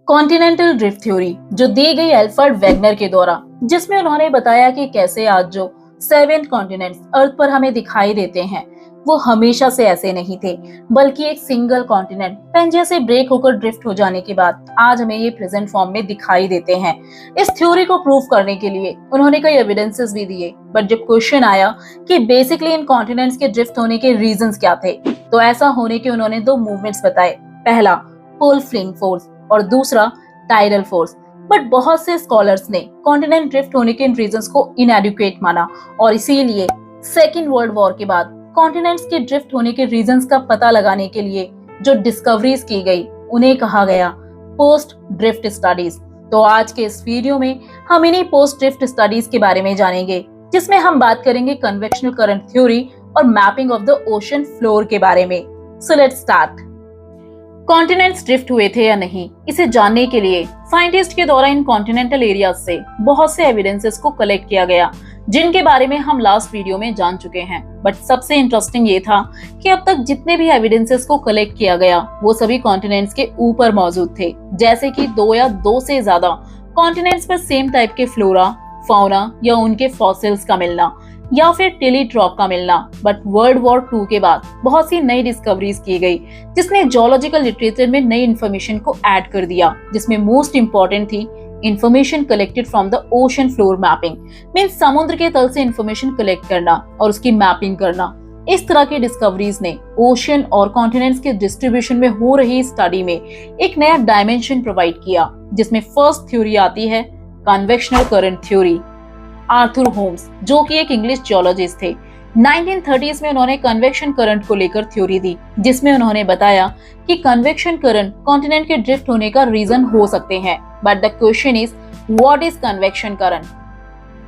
Continental drift theory जो दी गई Alfred Wegener के द्वारा, जिसमें उन्होंने बताया कि कैसे आज जो 7 कॉन्टिनेंट्स अर्थ पर हमें दिखाई देते हैं वो हमेशा से ऐसे नहीं थे, बल्कि एक सिंगल कॉन्टिनेंट पेंजिया से ब्रेक होकर ड्रिफ्ट हो जाने के बाद आज हमें ये प्रेजेंट फॉर्म में दिखाई देते हैं। इस थ्योरी को प्रूव करने के लिए उन्होंने कई एविडेंसेस भी दिए, बट जब क्वेश्चन आया कि बेसिकली इन कॉन्टिनेंट्स के ड्रिफ्ट होने के रीजंस क्या थे, तो ऐसा होने के उन्होंने 2 मूवमेंट्स बताए। पहला पोल फ्लिंग फोर्स और दूसरा टाइडल फोर्स। बट बहुत से स्कॉलर्स ने कॉन्टिनेंट ड्रिफ्ट होने के इन रीजंस को इनएडिक्वेट माना और इसीलिए सेकेंड वर्ल्ड वॉर के बाद कॉन्टिनेंट्स के ड्रिफ्ट होने के रीजंस का पता लगाने के लिए जो डिस्कवरीज की गई उन्हें कहा गया पोस्ट ड्रिफ्ट स्टडीज। तो आज के इस वीडियो में हम इन्हीं पोस्ट ड्रिफ्ट स्टडीज के बारे में जानेंगे, जिसमें हम बात करेंगे कन्वेक्शनल करंट थ्योरी और mapping of the ocean floor के बारे में। So let's start. Continents drift हुए थे या नहीं, इसे जानने के लिए साइंटिस्ट के द्वारा इन कॉन्टिनेंटल एरियाज से बहुत से एविडेंसेस को कलेक्ट किया गया, जिनके बारे में हम लास्ट वीडियो में जान चुके हैं। बट सबसे इंटरेस्टिंग ये था कि अब तक जितने भी एविडेंसेस को कलेक्ट किया गया वो सभी कॉन्टिनेंट्स के ऊपर मौजूद थे, जैसे कि 2 या 2 से ज्यादा कॉन्टिनेंट्स पर सेम टाइप के फ्लोरा, फाउना या उनके फॉसिल्स का मिलना या फिर टिलीट रॉक का मिलना। बट वर्ल्ड वॉर 2 के बाद बहुत सी नई डिस्कवरीज की गई, जिसने जियोलॉजिकल लिटरेचर में नई इन्फॉर्मेशन को ऐड कर दिया, जिसमें मोस्ट इंपॉर्टेंट थी information collected from the ocean floor mapping. Means समुद्र के तल से इंफॉर्मेशन कलेक्ट करना और उसकी मैपिंग करना। इस तरह की डिस्कवरीज ने ओशन और कॉन्टिनेंट्स के डिस्ट्रीब्यूशन में हो रही स्टडी में एक नया डायमेंशन प्रोवाइड किया, जिसमें फर्स्ट थ्योरी आती है convectional current theory. Arthur Holmes, जो कि एक इंग्लिश जियोलॉजिस्ट थे, 1930s में उन्होंने कन्वेक्शन करंट को लेकर थ्योरी दी, जिसमें उन्होंने बताया कि कन्वेक्शन करंट कॉन्टिनेंट के ड्रिफ्ट होने का रीजन हो सकते हैं। But the question is what is convection current?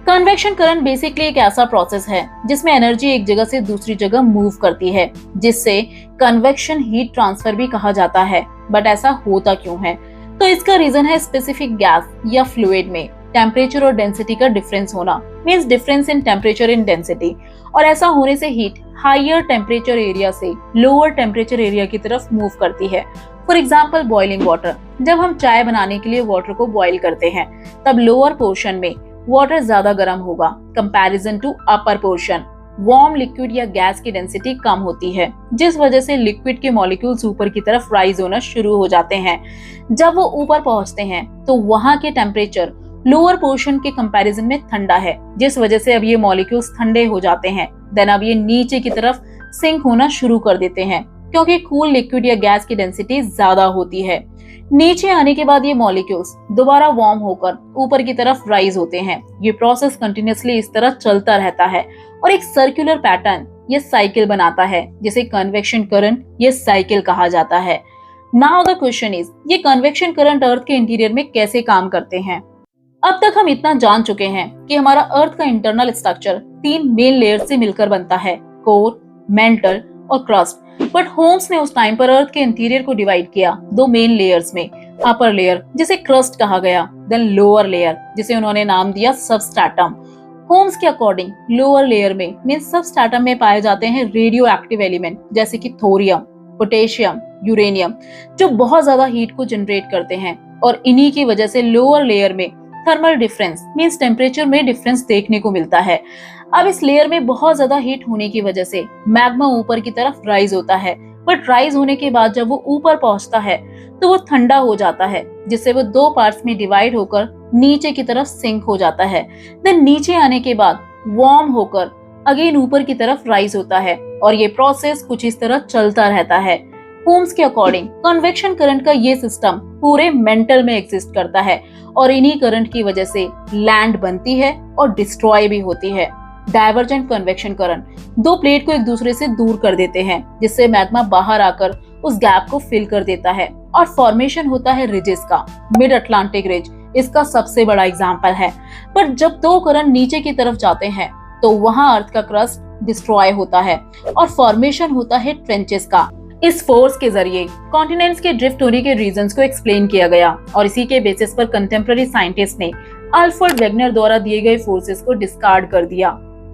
Convection current basically एक ऐसा प्रोसेस है जिसमें एनर्जी एक जगह से दूसरी जगह मूव करती है, जिससे कन्वेक्शन हीट ट्रांसफर भी कहा जाता है। बट ऐसा होता क्यों है? तो इसका रीजन है स्पेसिफिक गैस या फ्लूइड में टेम्परेचर और डेंसिटी का डिफरेंस होना, means difference in temperature in density. और ऐसा होने से हीट हायर टेम्परेचर एरिया से लोअर टेम्परेचर एरिया की तरफ मूव करती है। फॉर एग्जाम्पल बॉइलिंग वाटर, जब हम चाय बनाने के लिए वाटर को बॉइल करते हैं तब लोअर पोर्शन में वाटर ज्यादा गर्म होगा comparison to upper portion. Warm liquid या गैस की डेंसिटी कम होती है, जिस वजह से लिक्विड के मॉलिक्यूल्स ऊपर की तरफ राइज होना शुरू हो जाते हैं। जब वो ऊपर पहुंचते हैं तो वहां के टेम्परेचर लोअर पोर्शन के कंपैरिजन में ठंडा है, जिस वजह से अब ये मॉलिक्यूल्स ठंडे हो जाते हैं। देन अब ये नीचे की तरफ सिंक होना शुरू कर देते हैं, क्योंकि कूल लिक्विड या गैस की डेंसिटी ज्यादा होती है। नीचे आने के बाद ये मॉलिक्यूल्स दोबारा वार्म होकर ऊपर की तरफ राइज होते हैं। ये प्रोसेस कंटिन्यूअसली इस तरह चलता रहता है और एक सर्कुलर पैटर्न ये साइकिल बनाता है, जिसे कन्वेक्शन करंट ये साइकिल कहा जाता है। नाउ द क्वेश्चन इज, ये कन्वेक्शन करंट अर्थ के इंटीरियर में कैसे काम करते हैं? अब तक हम इतना जान चुके हैं कि हमारा अर्थ का इंटरनल स्ट्रक्चर 3 मेन लेयर से मिलकर बनता है, कोर, मेंटल और क्रस्ट। बट होम्स ने उस टाइम पर अर्थ के इंटीरियर को डिवाइड किया 2 मेन लेयर्स में। अपर लेयर जिसे क्रस्ट कहा गया, देन लोअर लेयर जिसे उन्होंने नाम दिया सबस्ट्रेटम। होम्स के अकॉर्डिंग लोअर लेयर में मींस सबस्ट्रेटम में पाए जाते हैं रेडियो एक्टिव एलिमेंट, जैसे कि थोरियम, पोटेशियम, यूरेनियम, जो बहुत ज्यादा हीट को जनरेट करते हैं। और इन्हीं की वजह से लोअर लेयर में थर्मल डिफरेंस मींस टेम्परेचर में डिफरेंस देखने को मिलता है। अब इस लेयर में बहुत ज्यादा हीट होने की वजह से मैग्मा ऊपर की तरफ राइज होता है, बट राइज होने के बाद जब वो ऊपर पहुंचता है तो वो ठंडा हो जाता है, जिससे वो 2 पार्ट्स में डिवाइड होकर नीचे की तरफ सिंक हो जाता है। देन नीचे आने के बाद वार्म होकर अगेन ऊपर की तरफ राइज होता है और ये प्रोसेस कुछ इस तरह चलता रहता है। होम्स के अकॉर्डिंग कन्वेक्शन करंट का ये सिस्टम पूरे मेंटल में एग्जिस्ट करता है और इन्हीं करंट की वजह से लैंड बनती है और डिस्ट्रॉय भी होती है। डाइवर्जेंट कन्वेक्शन करंट 2 प्लेट को एक दूसरे से दूर कर देते हैं, जिससे मैग्मा बाहर आकर उस गैप को फिल कर देता है और फॉर्मेशन होता है रिजेस का। मिड अटलांटिक रिज इसका सबसे बड़ा एग्जाम्पल है। पर जब 2 करंट नीचे की तरफ जाते हैं तो वहां अर्थ का क्रस्ट डिस्ट्रॉय होता है और फॉर्मेशन होता है ट्रेंचेस का। इस फोर्स के जरिए कॉन्टिनेंट्स के ड्रिफ्ट होने के रीजंस को एक्सप्लेन किया गया और इसी के बेसिस पर कंटेम्पररी साइंटिस्ट ने अल्फ्रेड वेगनर द्वारा दिए गए फोर्सेस को डिस्कार्ड कर दिया।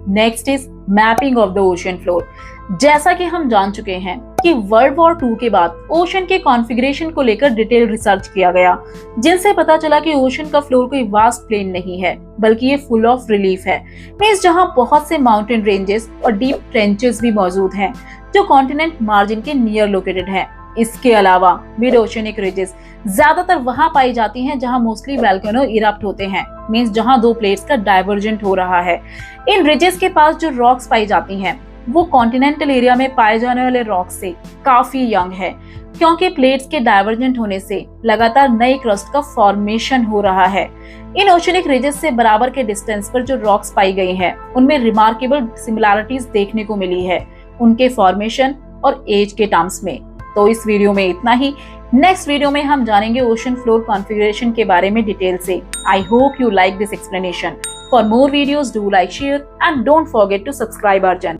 Next is mapping of the ocean floor. जैसा कि हम जान चुके हैं कि वर्ल्ड वॉर 2 के बाद ओशन के कॉन्फ़िगरेशन को लेकर डिटेल रिसर्च किया गया, जिनसे पता चला कि ओशन का फ्लोर कोई वास्ट प्लेन नहीं है, बल्कि ये फुल ऑफ रिलीफ है। मींस जहां बहुत से माउंटेन रेंजेस और डीप ट्रेंचेस भी मौजूद हैं, जो कॉन्टिनेंट मार्जिन के नियर लोकेटेड हैं। इसके अलावा मिड ओशनिक रिजेस ज्यादातर वहां पाई जाती हैं जहां मोस्टली वोल्केनो इरप्ट होते हैं, मींस जहां दो प्लेट्स का डाइवर्जेंट हो रहा है। इन रिजेस के पास जो रॉक्स पाई जाती हैं वो कॉन्टिनेंटल एरिया में पाए जाने वाले रॉक से काफी यंग है, क्योंकि प्लेट्स के डाइवर्जेंट होने से लगातार नए क्रस्ट का फॉर्मेशन हो रहा है। इन ओशनिक रिजेस से बराबर के डिस्टेंस पर जो रॉक्स पाई गई हैं, उनमें रिमार्केबल सिमिलैरिटीज देखने को मिली है उनके फॉर्मेशन और एज के टर्म्स में। तो इस वीडियो में इतना ही। नेक्स्ट वीडियो में हम जानेंगे ओशन फ्लोर कॉन्फ़िगरेशन के बारे में डिटेल से। I hope you like this explanation. For more videos do like, share and don't forget to subscribe our channel.